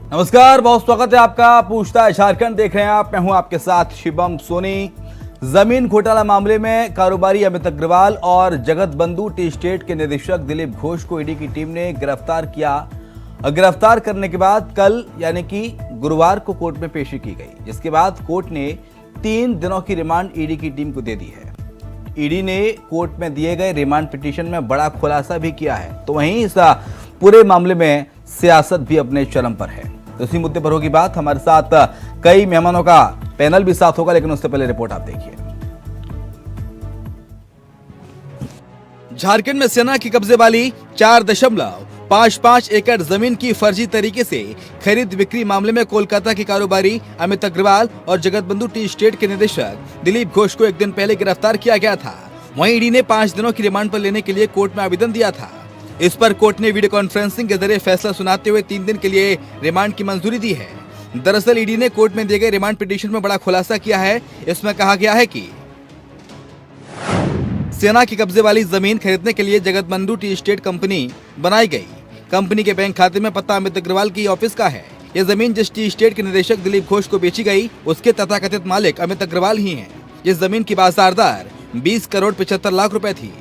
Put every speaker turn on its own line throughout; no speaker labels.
नमस्कार, बहुत स्वागत है आपका। पूछता है झारखंड देख रहे हैं आप। मैं हूं आपके साथ शिवम सोनी। जमीन घोटाला मामले में कारोबारी अमित अग्रवाल और जगत बंधु टी स्टेट के निदेशक दिलीप घोष को ईडी की टीम ने गिरफ्तार किया। गिरफ्तार करने के बाद कल यानी कि गुरुवार को कोर्ट में पेशी की गई, जिसके बाद कोर्ट ने 3 दिनों की रिमांड ईडी की टीम को दे दी है। ईडी ने कोर्ट में दिए गए रिमांड पिटीशन में बड़ा खुलासा भी किया है। तो वहीं इस पूरे मामले में सियासत भी अपने चरम पर है। तो इसी मुद्दे पर होगी बात। हमारे साथ कई मेहमानों का पैनल भी साथ होगा, लेकिन उससे पहले रिपोर्ट आप देखिए। झारखंड में सेना की कब्जे वाली 4.55 एकड़ जमीन की फर्जी तरीके से खरीद बिक्री मामले में कोलकाता के कारोबारी अमित अग्रवाल और जगत बंधु टी स्टेट के निदेशक दिलीप घोष को एक दिन पहले गिरफ्तार किया गया था। वहीं ईडी ने 5 दिनों की रिमांड पर लेने के लिए कोर्ट में आवेदन दिया था। इस पर कोर्ट ने वीडियो कॉन्फ्रेंसिंग के जरिए फैसला सुनाते हुए 3 दिन के लिए रिमांड की मंजूरी दी है। दरअसल ईडी ने कोर्ट में दिए गए रिमांड पिटीशन में बड़ा खुलासा किया है। इसमें कहा गया है कि सेना की कब्जे वाली जमीन खरीदने के लिए जगत बंधु टी स्टेट कंपनी बनाई गई। कंपनी के बैंक खाते में पता अमित अग्रवाल की ऑफिस का है। यह जमीन जिस टी स्टेट के निदेशक दिलीप घोष को बेची गई, उसके तथाकथित मालिक अमित अग्रवाल ही हैं। इस जमीन की बाजार दर 20 करोड़ 75 लाख रुपए थी।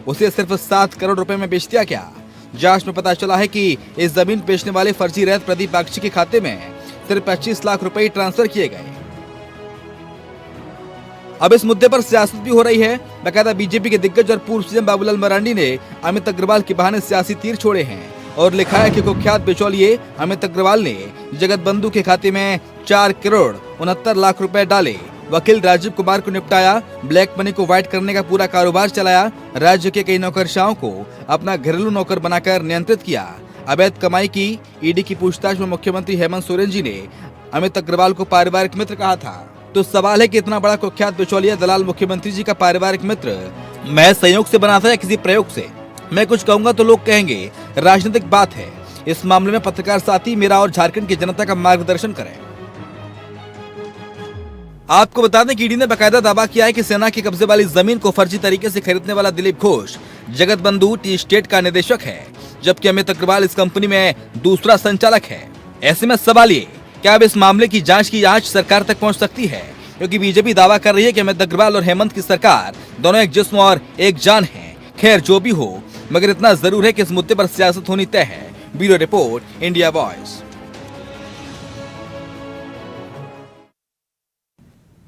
उसे सिर्फ 7 करोड़ रुपए में बेच दिया गया। जांच में पता चला है कि इस जमीन बेचने वाले फर्जी रैत प्रदीप बागची के खाते में सिर्फ 25 लाख रुपए ट्रांसफर किए गए। अब इस मुद्दे पर सियासत भी हो रही है। बकायदा बीजेपी के दिग्गज और पूर्व सीएम बाबूलाल मरांडी ने अमित अग्रवाल के बहाने सियासी तीर छोड़े हैं और लिखा है कि कुख्यात बिचौलिए अमित अग्रवाल ने जगत बंधु के खाते में 4 करोड़ 69 लाख रुपए डाले। वकील राजीव कुमार को निपटाया। ब्लैक मनी को व्हाइट करने का पूरा कारोबार चलाया। राज्य के कई नौकरशाहों को अपना घरेलू नौकर बनाकर नियंत्रित किया। अवैध कमाई की। ईडी की पूछताछ में मुख्यमंत्री हेमंत सोरेन जी ने अमित अग्रवाल को पारिवारिक मित्र कहा था। तो सवाल है कि इतना बड़ा कुख्यात बिचौलिया दलाल मुख्यमंत्री जी का पारिवारिक मित्र महज संयोग से बना था या किसी प्रयोग से? मैं कुछ कहूंगा तो लोग कहेंगे राजनीतिक बात है। इस मामले में पत्रकार साथी मेरा और झारखंड की जनता का मार्गदर्शन करें। आपको बता दें कि ईडी ने बकायदा दावा किया है कि सेना की कब्जे वाली जमीन को फर्जी तरीके से खरीदने वाला दिलीप घोष जगत बंधु टी स्टेट का निदेशक है, जबकि अमित अग्रवाल इस कंपनी में दूसरा संचालक है। ऐसे में सवाल ये, क्या अब इस मामले की जांच सरकार तक पहुंच सकती है? क्योंकि बीजेपी दावा कर रही है कि अमित अग्रवाल और हेमंत की सरकार दोनों एक जिस्म और एक जान है। खैर जो भी हो, मगर इतना जरूर है कि इस मुद्दे पर सियासत होनी तय है। Bureau report, India voice.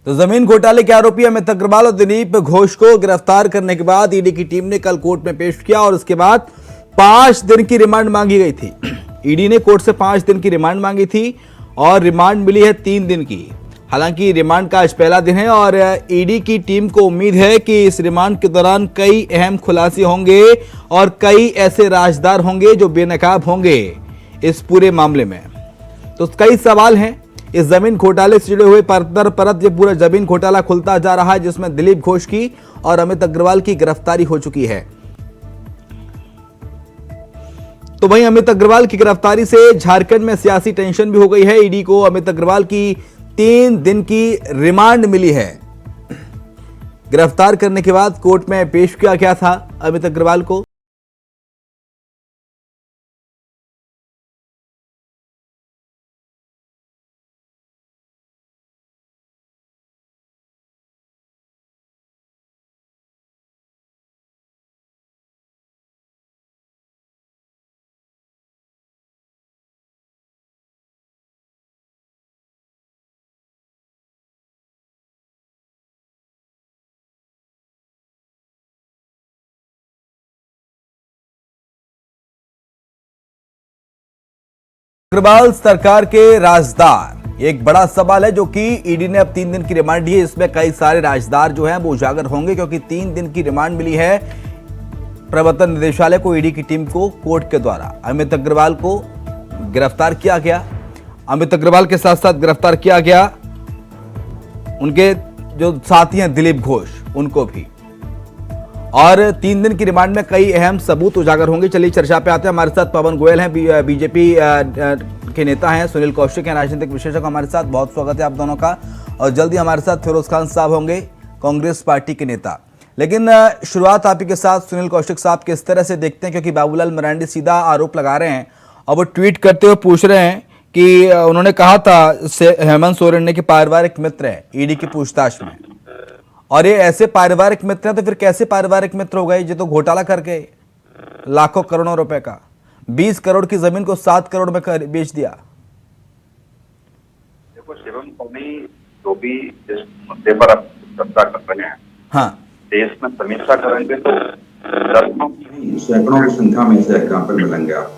तो जमीन घोटाले के आरोपी अमित अग्रवाल और दिलीप घोष को गिरफ्तार करने के बाद ईडी की टीम ने कल कोर्ट में पेश किया और उसके बाद 5 दिन की रिमांड मांगी गई थी। ईडी ने कोर्ट से 5 दिन की रिमांड मांगी थी और रिमांड मिली है 3 दिन की। हालांकि रिमांड का आज पहला दिन है और ईडी की टीम को उम्मीद है कि इस रिमांड के दौरान कई अहम खुलासे होंगे और कई ऐसे राजदार होंगे जो बेनकाब होंगे इस पूरे मामले में। तो कई सवाल हैं इस जमीन घोटाले से जुड़े हुए। परत दर परत ये पूरा जमीन घोटाला खुलता जा रहा है, जिसमें दिलीप घोष की और अमित अग्रवाल की गिरफ्तारी हो चुकी है। तो वहीं अमित अग्रवाल की गिरफ्तारी से झारखंड में सियासी टेंशन भी हो गई है। ईडी को अमित अग्रवाल की 3 दिन की रिमांड मिली है। गिरफ्तार करने के बाद कोर्ट में पेश किया गया था अमित अग्रवाल को। अग्रवाल सरकार के राजदार, एक बड़ा सवाल है जो कि ईडी ने अब 3 दिन की रिमांड दी है। इसमें कई सारे राजदार जो हैं वो उजागर होंगे, क्योंकि 3 दिन की रिमांड मिली है प्रवर्तन निदेशालय को, ईडी की टीम को कोर्ट के द्वारा। अमित अग्रवाल को गिरफ्तार किया गया। अमित अग्रवाल के साथ साथ गिरफ्तार किया गया उनके जो साथी हैं दिलीप घोष, उनको भी। और 3 दिन की रिमांड में कई अहम सबूत उजागर होंगे। चलिए चर्चा पे आते हैं। हमारे साथ पवन गोयल हैं, बीजेपी के नेता हैं, सुनील कौशिक हैं, राजनीतिक विशेषज्ञ हमारे साथ। बहुत स्वागत है आप दोनों का। और जल्दी हमारे साथ फिरोज खान साहब होंगे, कांग्रेस पार्टी के नेता। लेकिन शुरुआत आप ही के साथ सुनील कौशिक साहब किस तरह से देखते हैं, क्योंकि बाबूलाल मरांडी सीधा आरोप लगा रहे हैं और वो ट्वीट करते हुए पूछ रहे हैं कि उन्होंने कहा था हेमंत सोरेन ने कि पारिवारिक मित्र है ईडी की पूछताछ में, और ये ऐसे पारिवारिक मित्र हैं तो फिर कैसे पारिवारिक मित्र हो गए? ये तो घोटाला करके लाखों करोड़ों रुपए का 20 करोड़ की जमीन को 7 करोड़ में बेच दिया।
देखो शिवम स्वामी, जो भी जिस मुद्दे पर आप चर्चा कर रहे हैं,
हाँ,
देश में समीक्षा करेंगे तो दर्जनों की
सैकड़ों की संख्या में ऐसे एग्जाम्पल मिलेंगे आप।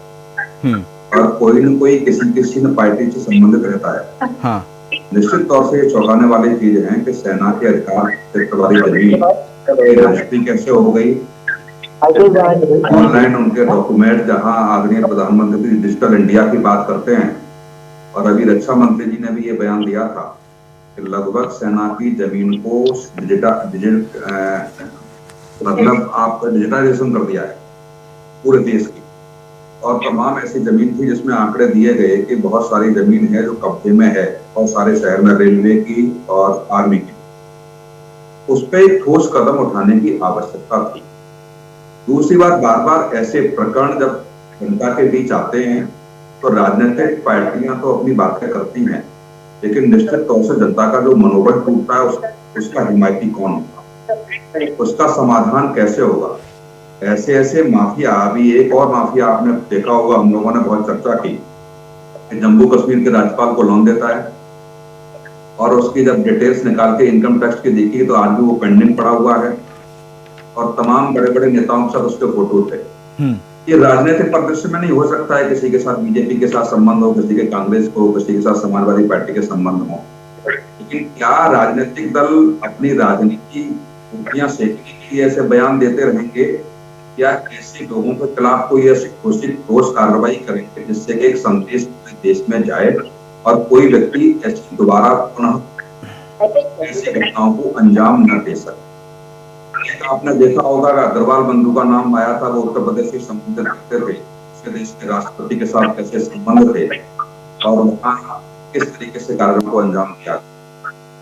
और कोई न कोई किसी न पार्टी से संबंधित रहता है।
हाँ,
निश्चित तौर से ये चौंकाने वाली चीज है कि सेना के अधिकार क्षेत्र वाली जमीन रजिस्ट्री कैसे हो गई, ऑनलाइन उनके डॉक्यूमेंट, जहां आदरणीय प्रधानमंत्री डिजिटल इंडिया की बात करते हैं, और अभी रक्षा मंत्री जी ने भी ये बयान दिया था कि लगभग सेना की जमीन को मतलब आपका डिजिटाइजेशन कर दिया है पूरे देश की। और तमाम ऐसी जमीन थी जिसमें आंकड़े दिए गए कि बहुत सारी जमीन है जो कब्जे में है और सारे शहर में रेलवे की और आर्मी की। उस पर ठोस कदम उठाने की आवश्यकता थी। दूसरी बात, बार बार ऐसे प्रकरण जब जनता के बीच आते हैं तो राजनीतिक पार्टियां तो अपनी बातें करती हैं, लेकिन निश्चित तौर से जनता का जो मनोबल टूटता है उसका हिमायती कौन होगा, उसका समाधान कैसे होगा? ऐसे ऐसे माफिया, अभी एक और माफिया आपने देखा होगा, हम लोगों ने बहुत चर्चा की, जम्मू कश्मीर के राज्यपाल को लोन देता है और उसकी जब डिटेल्स निकाल के इनकम टैक्स की देखी तो आज भी वो पेंडिंग पड़ा हुआ है, और तमाम बड़े बड़े नेताओं के साथ उसके फोटो थे। ये राजनीतिक परिदृश्य में नहीं हो सकता है किसी के साथ बीजेपी के साथ संबंध हो, किसी के कांग्रेस को, किसी के साथ समाजवादी पार्टी के संबंध हो, लेकिन क्या राजनीतिक दल अपनी राजनीति उंगलियां सेकने के लिए ऐसे बयान देते रहेंगे, या ऐसे लोगों के खिलाफ कोई ऐसी ठोस कार्रवाई करेंगे जिससे कि एक संदेश देश में जाए और कोई व्यक्ति ऐसी दोबारा पुनः ऐसी घटनाओं को अंजाम न दे सके? आपने देखा होगा अग्रवाल बंधु का नाम आया था, वो उत्तर प्रदेश से संबंधित रखते थे, उसके देश के राष्ट्रपति के साथ कैसे संबंध थे और वहां किस तरीके से कार्यों को अंजाम दिया।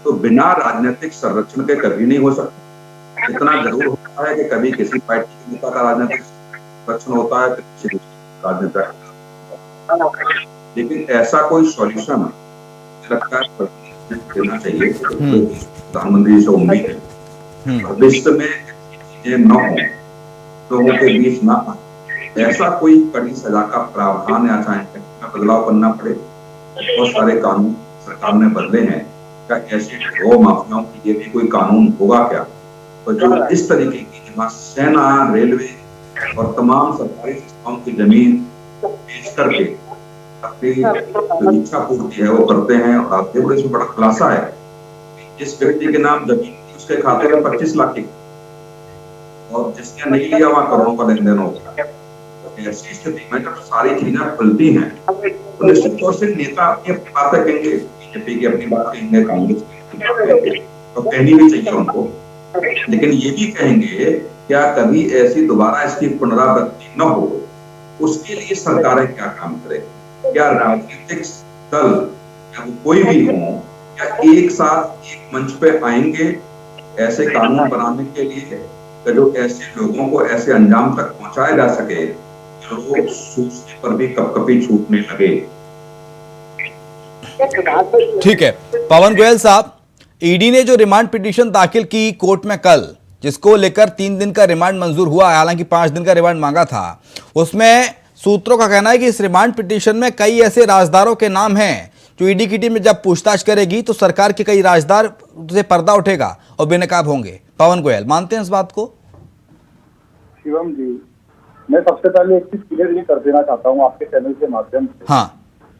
तो बिना राजनीतिक संरक्षण के कभी नहीं हो सकता। इतना जरूर होता है कि कभी किसी पार्टी के नेता का राजनीतिक संरक्षण होता है, किसी राजनीतिक, लेकिन ऐसा कोई सॉल्यूशन लगता है देना चाहिए। प्रधानमंत्री से उम्मीद है भविष्य में चीजें न हो, लोगों के बीच न आए, ऐसा कोई कड़ी सजा का प्रावधान या चाहे बदलाव करना पड़े। बहुत सारे कानून सरकार ने बदले हैं, क्या ऐसे ड्रॉ माफियाओं के लिए भी कोई कानून होगा क्या? तो जो इस तरीके की जहाँ सेना, रेलवे और तमाम सरकारी संस्थाओं की जमीन बेच करके अपनी इच्छा पूर्ति है वो करते हैं, और आप देखो इसमें बड़ा खुलासा है, जिस व्यक्ति के नाम जमीन उसके खाते में 25 लाख की, और जिसने नहीं लिया वहां करोड़ों का लेन देन होगा। ऐसी स्थिति में जब सारी चीजें खुलती हैं तो निश्चित तौर से नेता अपनी अपनी बातें कहेंगे, बीजेपी की अपनी बात कहेंगे, कांग्रेस की कहेंगे, तो कहनी भी चाहिए उनको, लेकिन ये भी कहेंगे क्या कभी ऐसी दोबारा इसकी पुनरावृत्ति न हो, उसके लिए सरकारें क्या काम करें? क्या राजनीतिक दल या कोई भी हो, क्या एक साथ एक मंच पे आएंगे ऐसे कानून बनाने के लिए कि जो ऐसे लोगों को ऐसे अंजाम तक पहुंचाया जा सके, लोग सोचने पर भी कभी छूटने लगे?
ठीक है पवन गोयल साहब, ईडी ने जो रिमांड पिटीशन दाखिल की कोर्ट में कल, जिसको लेकर 3 दिन का रिमांड मंजूर हुआ, हालांकि 5 दिन का रिमांड मांगा था, उसमें सूत्रों का कहना है कि इस रिमांड पिटीशन में कई ऐसे राजदारों के नाम हैं जो ईडी की टीम जब पूछताछ करेगी तो सरकार के कई राजदार से पर्दा उठेगा और बेनकाब होंगे। पवन गोयल, मानते हैं इस बात को?
शिवम जी, मैं सबसे पहले एक चीज क्लियर कर देना चाहता हूँ आपके चैनल के माध्यम से।
हाँ,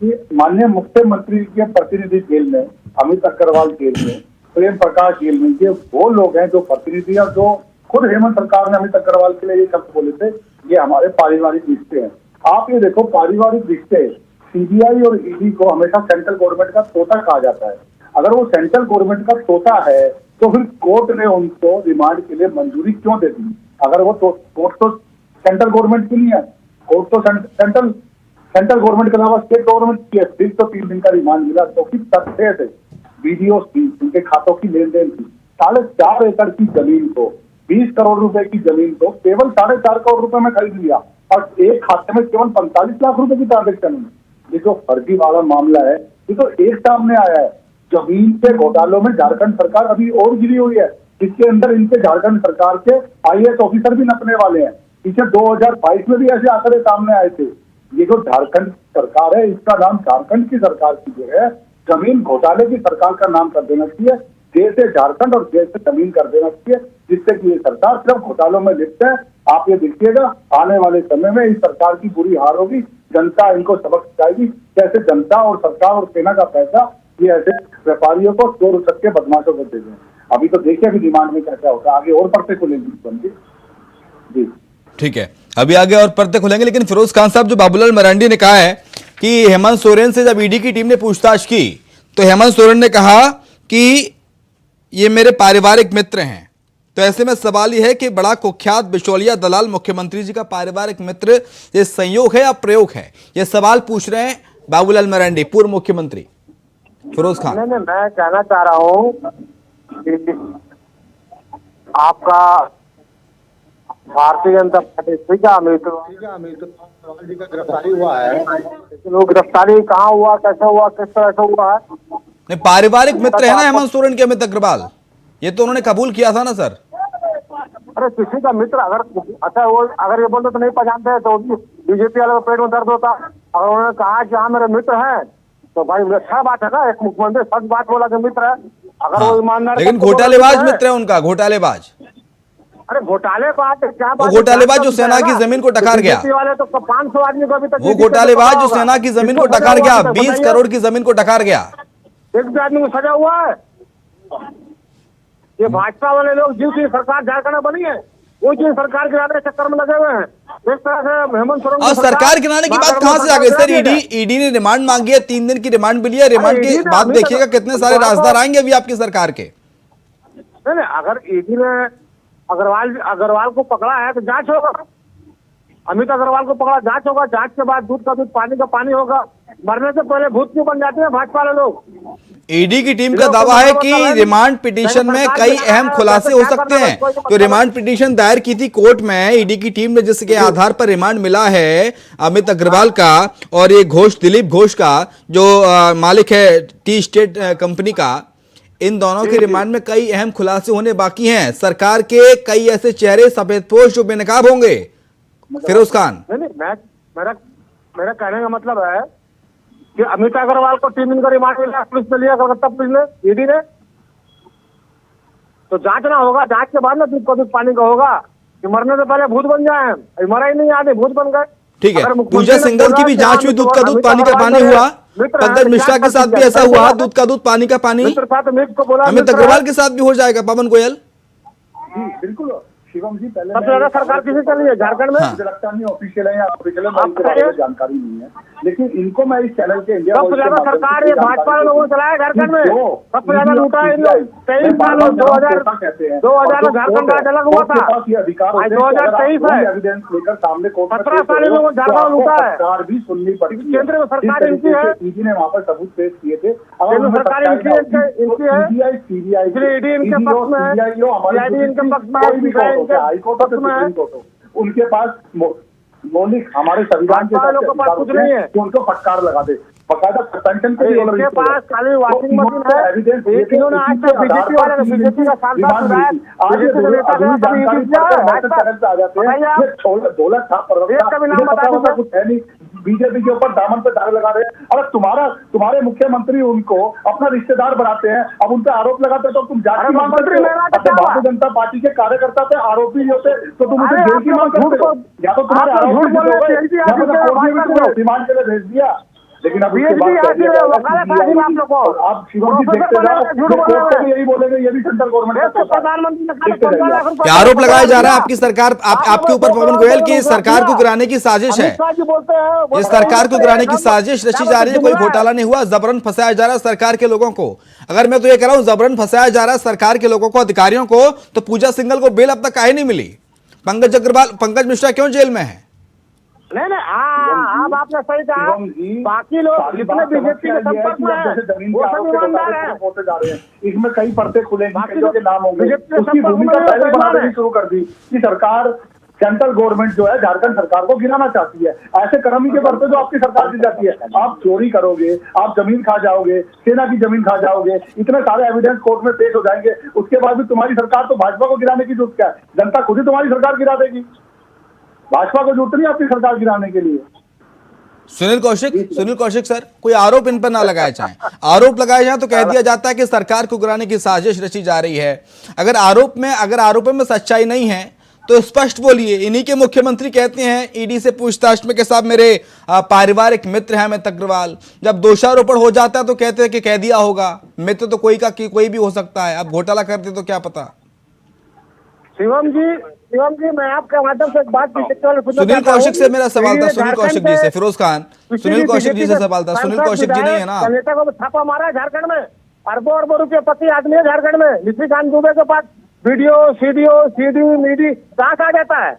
कि माननीय मुख्यमंत्री के प्रतिनिधि जेल में, अमित अग्रवाल जेल में, प्रेम प्रकाश जेल में, ये वो लोग हैं जो प्रतिनिधि, और जो खुद हेमंत सरकार ने अमित अग्रवाल के लिए ये शब्द बोले थे, ये हमारे पारिवारिक रिश्ते हैं। आप ये देखो, पारिवारिक रिश्ते, सीबीआई और ईडी को हमेशा सेंट्रल गवर्नमेंट का तोता कहा जाता है। अगर वो सेंट्रल गवर्नमेंट का तोता है तो फिर कोर्ट ने उनको रिमांड के लिए मंजूरी क्यों दे दी? अगर वो कोर्ट तो सेंट्रल गवर्नमेंट की नहीं है, कोर्ट तो सेंट्रल गवर्नमेंट के अलावा स्टेट गवर्नमेंट की है, फिर तो 3 दिन का रिमांड मिला, क्योंकि तथ्य थे, वीडियो थी, उनके खातों की लेन देन थी। 4.5 एकड़ की जमीन को, 20 करोड़ रुपए की जमीन को केवल 4.5 करोड़ रुपए में खरीद लिया, और एक खाते में केवल 45 लाख रुपए की ट्रांजेक्शन है। ये जो फर्जी वाला मामला है ये तो एक सामने आया है। जमीन के घोटालों में झारखंड सरकार अभी और गिरी हुई है, जिसके अंदर इनके झारखंड सरकार के IAS ऑफिसर भी नपने वाले हैं। पीछे 2022 में भी ऐसे आंकड़े सामने आए थे। ये जो झारखंड सरकार है इसका नाम झारखंड की सरकार की जो है जमीन घोटाले की सरकार का नाम कर देना चाहिए। देश से झारखंड और देश से जमीन कर देना चाहिए, जिससे कि ये सरकार सिर्फ घोटालों में लिप्त है। आप ये देखिएगा आने वाले समय में इस सरकार की बुरी हार होगी, जनता इनको सबक सिखाएगी कैसे जनता और सरकार और सेना का पैसा ये ऐसे व्यापारियों को चोर उचक के बदमाशों को दे दें। अभी तो देखिए अभी डिमांड में क्या क्या होता है, आगे और परतें खुलेंगी जी।
ठीक है, अभी आगे और परतें खुलेंगे, लेकिन फिरोज खान साहब, जो बाबूलाल मरांडी ने कहा है कि हेमंत सोरेन से जब ईडी की टीम ने पूछताछ की तो हेमंत सोरेन ने कहा कि ये मेरे पारिवारिक मित्र हैं, तो ऐसे में सवाल यह है कि बड़ा कुख्यात बिचौलिया दलाल मुख्यमंत्री जी का पारिवारिक मित्र, ये संयोग है या प्रयोग है? ये सवाल पूछ रहे हैं बाबूलाल मरांडी, पूर्व मुख्यमंत्री। फिरोज खान।
नहीं, मैं कहना चाह रहा हूँ कि आपका भारतीय जनता पार्टी ठीक है, अमित अग्रवाल जी का गिरफ्तारी हुआ है, लेकिन वो गिरफ्तारी कहाँ हुआ, कैसे हुआ, किस तरह से हुआ है?
नहीं, पारिवारिक मित्र है ना हेमंत सोरेन के अमित अग्रवाल, ये तो उन्होंने कबूल किया था ना सर।
अरे किसी का मित्र अगर अच्छा वो अगर ये बोलते तो नहीं पहचानते तो बीजेपी वाले को पेट में दर्द होता। अगर उन्होंने कहा कि हाँ मेरे मित्र हैं तो भाई अच्छा बात है ना, एक मुख्यमंत्री सच बात बोला कि मित्र है। अगर वो ईमानदार,
लेकिन घोटालेबाज मित्र है उनका, घोटालेबाज।
अरे घोटालेबाज क्या
वो घोटालेबाज जो सेना की जमीन को टकार गया,
वाले तो 500 आदमी को अभी तक,
वो घोटालेबाज जो सेना की जमीन को टकार गया, 20 करोड़ की जमीन को टकार गया,
एक भी आदमी को सजा हुआ है। ये भाजपा वाले लोग जिनकी सरकार झारखंड में बनी है वो जिन सरकार गिराने के चक्कर में लगे हुए हैं। इस तरह से हेमंत सोरेन
और सरकार गिराने की बात कहां से आ गई सर? ईडी ने रिमांड मांगी है, 3 दिन की रिमांड मिली है। रिमांड की बात देखिएगा कितने सारे राजदार आएंगे अभी आपकी सरकार के।
नहीं, अगर ईडी ने अग्रवाल को पकड़ा है तो जांच होगा, अमित अग्रवाल को पकड़ा, जांच होगा, जांच के बाद दूध का दूध पानी का पानी होगा। मरने से पहले भूत क्यों बन जाते हैं भाजपा वाले लोग?
ईडी की टीम का दावा है कि रिमांड पिटीशन में कई अहम खुलासे हो सकते हैं। जो रिमांड पिटीशन दायर की थी कोर्ट में ईडी की टीम ने, जिसके आधार पर रिमांड मिला है अमित अग्रवाल का और ये घोष, दिलीप घोष का जो मालिक है टी स्टेट कंपनी का, इन दोनों के रिमांड में कई अहम खुलासे होने बाकी हैं। सरकार के कई ऐसे चेहरे सफेदपोश जो बेनकाब होंगे। फिरोज खान।
नहीं, मेरा कहने का मतलब है कि अमित अग्रवाल को 3 दिन का रिमांड मिला, पुलिस ने लिया, कलकत्ता पुलिस ने, ईडी ने, तो जांच ना होगा, जांच के बाद ना दूध का दूध पानी का होगा। कि मरने से पहले भूत बन जाए, मरा ही नहीं आदमी, भूत बन गए।
ठीक है, पूजा सिंघल की भी जांच हुई, दूध का दूध पानी का पानी हुआ। पंकज मिश्रा के साथ भी ऐसा हुआ, दूध का दूध पानी का पानी। अमित अग्रवाल के साथ भी हो जाएगा। पवन गोयल
जी बिल्कुल शिवम जी, पहले
सबसे ज्यादा सरकार किसी चल रही है झारखंड में?
मुझे लगता नहीं ऑफिशियल है या ऑफिशियल है, मुझे बारे में जानकारी नहीं है, लेकिन इनको मैं इस चैनल के इंडिया
सबसे ज्यादा सरकार ये भाजपा लोगों ने चलाया झारखंड में, सबसे ज्यादा लूटा है इन लोग। 23 साल 2000 में झारखंड का अलग हुआ था, आज 2023 है,
एविडेंस लेकर सामने कोर्ट
17 साल इन लोगों ने झारखंड लूटा है।
सरकार भी सुननी पड़ती,
केंद्र में सरकार इनकी है,
ईडी ने वहाँ पर सबूत पेश किए थे।
केंद्र सरकार इनकी है,
सीबीआई
ईडी इनके पक्ष में है, सीआईडी इनके पक्ष में है,
हाईकोर्ट और सुप्रीम कोर्ट हो, उनके पास मौलिक हमारे संविधान के
कुछ नहीं है
कि उनको फटकार लगा दे, बकायदा सस्पेंशन के लिए
उनके पास खाली वॉशिंग मशीन है। एक इन्होंने आज तक बीजेपी वाले को, बीजेपी का सांसद सुनाया, बीजेपी के नेता का कभी
आ जाते हैं, 2 लाख का भी नाम बता, कुछ है नहीं, बीजेपी के ऊपर दामन पे दाग लगा रहे हैं। अगर तुम्हारे मुख्यमंत्री उनको अपना रिश्तेदार बनाते हैं, अब उन पे आरोप लगाते हैं तो तुम जाति की मांग करते हो। भारतीय जनता पार्टी के कार्यकर्ता पे आरोपी होते तो तुम उसे जेल की मांग करते हो, या तो तुम्हारे आरोप रिमांड के लिए भेज दिया। लेकिन अब उसके बाद आप शिवम जी देखते जाओ, यही बोलेंगे ये भी सेंट्रल गवर्नमेंट
आरोप लगाया जा रहा है आपकी सरकार, आपके ऊपर पवन गोयल की सरकार को गिराने की साजिश है। इस सरकार को गिराने की साजिश रची जा रही है, कोई घोटाला नहीं हुआ, जबरन फंसाया जा रहा है सरकार के लोगों को। अगर मैं तो ये कह रहा हूं जबरन फंसाया जा रहा है सरकार के लोगों को, अधिकारियों को, तो पूजा सिंघल को बेल अब तक काहे नहीं मिली? पंकज मिश्रा क्यों जेल में है?
नहीं, अब आपने सही कहा, बाकी लोग जितने बीजेपी के संपर्क में हैं वो सब ईमानदार हैं।
होते जा रहे हैं, इसमें कई परतें खुलेंगी, कईयों के नाम होंगे। उसकी भूमिका पहले बनाने की शुरू कर दी कि सरकार सेंट्रल गवर्नमेंट जो है झारखंड सरकार को गिराना चाहती है। ऐसे कर्म ही के बढ़ते जो आपकी सरकार दी जाती है। आप चोरी करोगे, आप जमीन खा जाओगे, सेना की जमीन खा जाओगे, इतने सारे एविडेंस कोर्ट में पेश हो जाएंगे, उसके बाद भी तुम्हारी सरकार तो भाजपा को गिराने की जरूरत क्या है? जनता खुद ही तुम्हारी सरकार गिरा देगी। भाजपा को जरूरत नहीं आपकी सरकार गिराने के लिए।
सुनील कौशिक सर, कोई आरोप इन पर ना लगाए जाएं। आरोप लगाए जाए तो कह दिया जाता है कि सरकार को गिराने की साजिश रची जा रही है। अगर आरोपों में सच्चाई नहीं है तो स्पष्ट बोलिए। इन्हीं के मुख्यमंत्री कहते हैं ईडी से पूछताछ में के साथ मेरे पारिवारिक मित्र हैं अमित अग्रवाल। जब दोषारोपण हो जाता है तो कहते हैं कि कह दिया होगा। मित्र तो कोई भी हो सकता है, अब घोटाला करते तो क्या पता।
शिवम जी मैं आपके माध्यम से एक बात
सुनील कौशिक से मेरा सवाल था, सुनील कौशिक जी से, फिरोज खान सुनील कौशिक जी से सवाल था। सुनील कौशिक जी नहीं है ना?
नेता को छापा मारा है झारखंड में, अरबों रुपये पति आदमी है झारखंड में। निशिकांत दुबे के पास वीडियो सीडी मीडी कहाँ आ जाता है?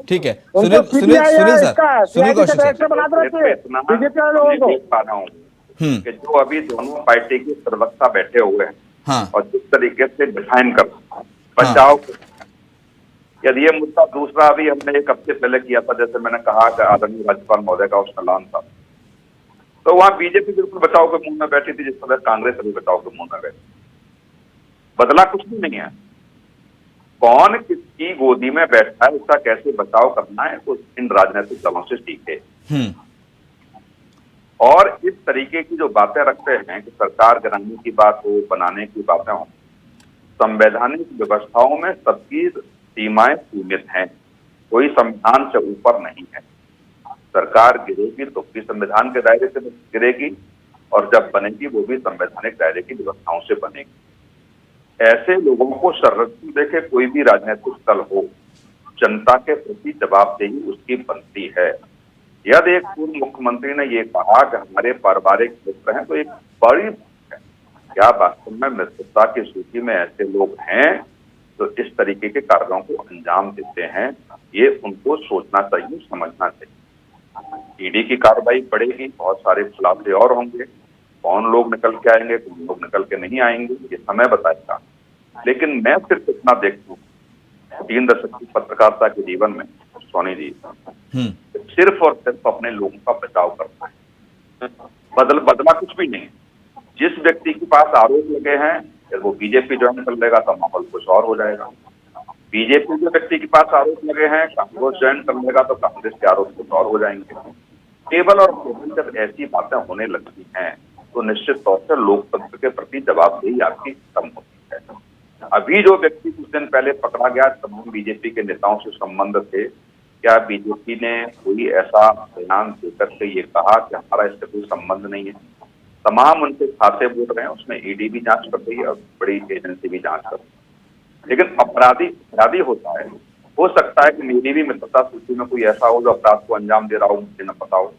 ठीक है सुनील कौशिक
बीजेपी वाले लोगों को
देख पा रहा हूँ कि जो अभी दोनों पार्टी के प्रवक्ता बैठे हुए हैं,
हाँ,
और जिस तरीके से डिफाइन कर बचाव, यदि ये मुद्दा दूसरा अभी हमने एक हफ्ते पहले किया था, जैसे मैंने कहा कि आदरणीय राज्यपाल महोदय का उसका ऐलान था, तो वहां बीजेपी बिल्कुल बचाव के मुंह में बैठी थी, जिस तरह कांग्रेस अभी बचाव के मुंह में बैठी। बदला कुछ भी नहीं है। कौन किसकी गोदी में बैठा है, उसका कैसे बचाव करना है, तो इन राजनीतिक दलों से सीखे। और इस तरीके की जो बातें रखते हैं कि सरकार गिराने की बात हो, बनाने की बातें हो, संवैधानिक व्यवस्थाओं में सबकी सीमाएं सीमित हैं। कोई संविधान से ऊपर नहीं है। सरकार गिरेगी तो भी संविधान के दायरे से गिरेगी, और जब बनेगी वो भी संवैधानिक दायरे की व्यवस्थाओं से बनेगी। ऐसे लोगों को शर्त देखे कोई भी राजनीतिक दल हो, जनता के प्रति जवाबदेही उसकी बनती है। यदि एक पूर्व मुख्यमंत्री ने ये कहा कि हमारे पारिवारिक मित्र हैं, तो एक बड़ी है। क्या वास्तव में मित्रता की सूची में ऐसे लोग हैं तो इस तरीके के कार्यों को अंजाम देते हैं? ये उनको सोचना चाहिए, समझना चाहिए। ईडी की कार्रवाई बढ़ेगी, बहुत सारे खुलासे और होंगे। कौन लोग निकल के आएंगे, कौन लोग निकल के नहीं आएंगे, ये समय बताएगा। लेकिन मैं सिर्फ इतना देखता हूँ 3 दशक की पत्रकारिता के जीवन में, सोनी जी, सिर्फ और सिर्फ अपने लोगों का बचाव करता है। बदला कुछ भी नहीं। जिस व्यक्ति के पास आरोप लगे हैं, वो बीजेपी ज्वाइन कर लेगा तो माहौल कुछ और हो जाएगा। बीजेपी के व्यक्ति के पास आरोप लगे हैं, कांग्रेस ज्वाइन कर लेगा तो कांग्रेस के आरोप कुछ और हो जाएंगे। केवल और केवल जब ऐसी बातें होने लगती हैं तो निश्चित तौर से लोकतंत्र के प्रति जवाबदेही आपकी कम होती है। अभी जो व्यक्ति कुछ दिन पहले पकड़ा गया, तमाम बीजेपी के नेताओं से संबंध थे। क्या बीजेपी ने कोई ऐसा बयान देकर के ये कहा कि हमारा इससे कोई संबंध नहीं है? तमाम उनके खाते बोल रहे हैं, उसमें ईडी भी जांच कर रही है और बड़ी एजेंसी भी जांच कर रही है। लेकिन अपराधी होता है। हो सकता है कि मेरी भी मित्रता सूची में कोई ऐसा हो जो अपराध को अंजाम दे रहा हो, मुझे न पता हो,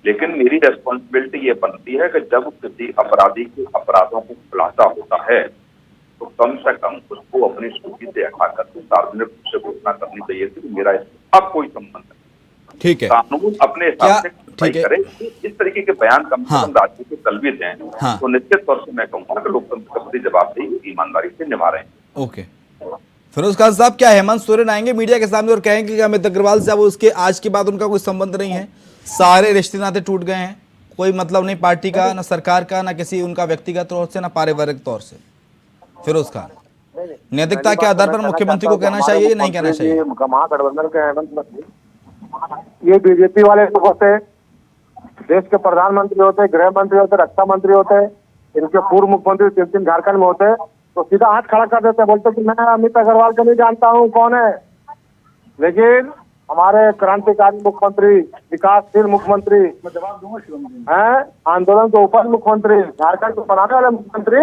लेकिन मेरी रेस्पॉन्सिबिलिटी ये बनती है कि जब किसी अपराधी के अपराधों को खुलासा होता है तो कम से कम उसको अपनी सूची से हटा करके सार्वजनिक रूप से घोषणा करनी चाहिए कि मेरा अब कोई संबंध नहीं।
ठीक है,
कानून अपने हिसाब से करे। इस तरीके के बयान कम से कम राज्य के तलबी दें, तो निश्चित तौर से मैं कहूँगा कि लोकतंत्र के प्रति जवाबदेही ईमानदारी से निभा रहे हैं।
ओके, फिरोज खान साहब, क्या हेमंत सोरेन आएंगे मीडिया के सामने और कहेंगे कि अमित अग्रवाल से अब उसके आज के बाद उनका कोई संबंध नहीं है, सारे रिश्ते नाते टूट गए हैं, कोई मतलब नहीं पार्टी का, ना सरकार का, ना किसी उनका व्यक्तिगत तौर से, ना पारिवारिक तौर से? फिरोज खान, नैतिकता के आधार पर मुख्यमंत्री को कहना चाहिए या नहीं कहना चाहिए?
महागठबंधन के हेमंत, ये बीजेपी वाले लोग होते, देश के प्रधानमंत्री होते, गृह मंत्री होते, रक्षा मंत्री होते, इनके पूर्व मुख्यमंत्री 3 झारखंड में होते, तो सीधा हाथ खड़ा कर देते, बोलते कि मैं अमित अग्रवाल को नहीं जानता हूँ कौन है। लेकिन हमारे क्रांतिकारी मुख्यमंत्री, विकासशील मुख्यमंत्री हैं, आंदोलन के ऊपर मुख्यमंत्री, झारखंड को बनाने वाले मुख्यमंत्री,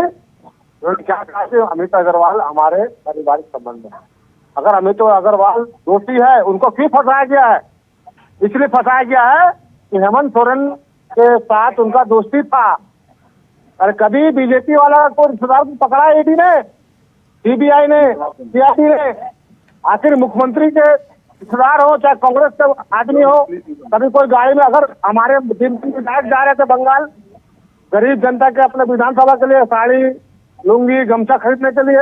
उन्होंने क्या कहा कि अमित अग्रवाल हमारे पारिवारिक संबंध है। अगर अमित अग्रवाल दोषी है, उनको क्यों फंसाया गया है? इसलिए फंसाया गया है कि हेमंत सोरेन के साथ उनका दोस्ती था। अरे कभी बीजेपी वाला को रिश्तेदार को पकड़ा है ईडी ने, सीबीआई ने, सीआईडी ने? आखिर मुख्यमंत्री के रिश्तेदार हो चाहे कांग्रेस के आदमी हो, कभी कोई गाड़ी में, अगर हमारे विधायक जा रहे थे बंगाल गरीब जनता के अपने विधानसभा के लिए साड़ी, लुंगी, गमछा खरीदने के लिए,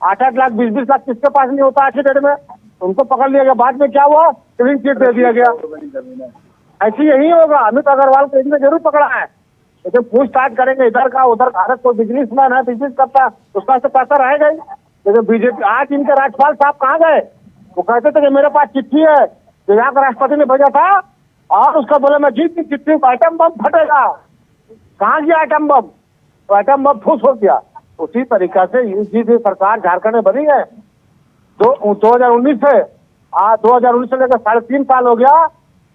8-8 लाख 20-20 लाख किसके पास नहीं होता आज की डेट में? उनको पकड़ लिया गया, बाद में क्या हुआ, क्लीन चिट दे दिया गया। ऐसे यही होगा, अमित अग्रवाल को इनने जरूर पकड़ा है, लेकिन पूछताछ करेंगे इधर का उधर, भारत कोई बिजनेसमैन है, बिजनेस करता, उसका तो पैसा रहेगा ही। लेकिन बीजेपी, आज इनके राज्यपाल साहब कहाँ गए, वो कहते थे कि मेरे पास चिट्ठी है जो यहाँ का राष्ट्रपति ने भेजा था, और उसका बोले मैं जीत की चिट्ठी को आइटम बम फटेगा। कहाँ गया आइटम बम, तो आइटम बम ठूस हो गया। उसी तरीका से जिस सरकार झारखंड में बनी है 2019 से, आज 2019 से लेकर 3.5 साल हो गया।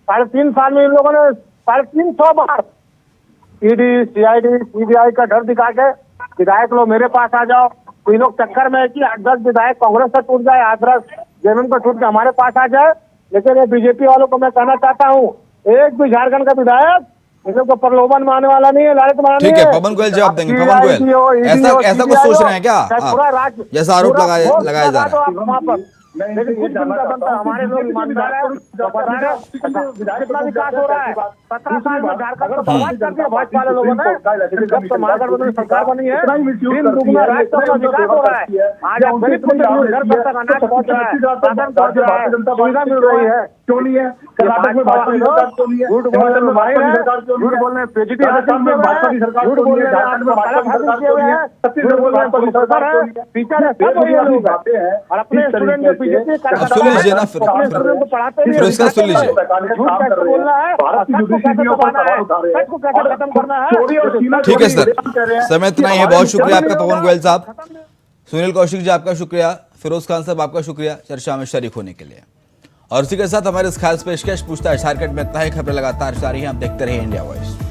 3.5 साल में इन लोगों ने 350 बार ईडी, सीआईडी, सीबीआई का डर दिखा के विधायक लोग मेरे पास आ जाओ, कोई लोग चक्कर में है कि 8-10 विधायक कांग्रेस से टूट जाए, 8-10 जेएमएम का टूट के हमारे पास आ जाए। लेकिन ये बीजेपी वालों को मैं कहना चाहता हूँ, एक भी झारखंड का विधायक इन लोग को प्रलोभन में आने वाला नहीं है, लालच में आने
ठीक है, पवन गोयल जवाब देंगे। पवन गोयल, ऐसा कुछ सोच रहे हैं क्या आप, जैसा आरोप लगाया जा रहा है?
हमारे लोग ईमानदार है, कितना विकास हो रहा है, 17 साल में झारखंड को बर्बाद कर दिया भाजपा वाले लोगों ने। जब से महागठबंधन सरकार बनी है, दिन दुगुना रात चौगुना विकास हो रहा है। आज आप गरीब को घर घर तक अनाज पहुंच रहा है, साधन पहुंच रहा है, सुविधा मिल रही है। क्यों नहीं है? कर्नाटक में भाजपा की सरकार क्यों नहीं है? झूठ बोलने में भाई है, झूठ बोलने में पीजीटी हासिल में भाजपा की सरकार क्यों नहीं है? झारखंड में भाजपा की सरकार क्यों नहीं है? छत्तीसगढ़ में भाजपा की सरकार क्यों नहीं है? टीचर है, सब वही लोग आते हैं और अपने स्टूडेंट में बीजेपी
अब सुन लीजिए ना, फिर इसका सुन लीजिए। ठीक है सर, समय इतना ही है। बहुत शुक्रिया आपका पवन गोयल साहब, सुनील कौशिक जी आपका शुक्रिया, फिरोज खान साहब आपका शुक्रिया चर्चा में शरीक होने के लिए। और इसी के साथ हमारे इस खास पेशकश पूछताछ झारखंड में इतना ही। खबरें लगातार जारी हैं, आप देखते रहिए इंडिया वॉइस।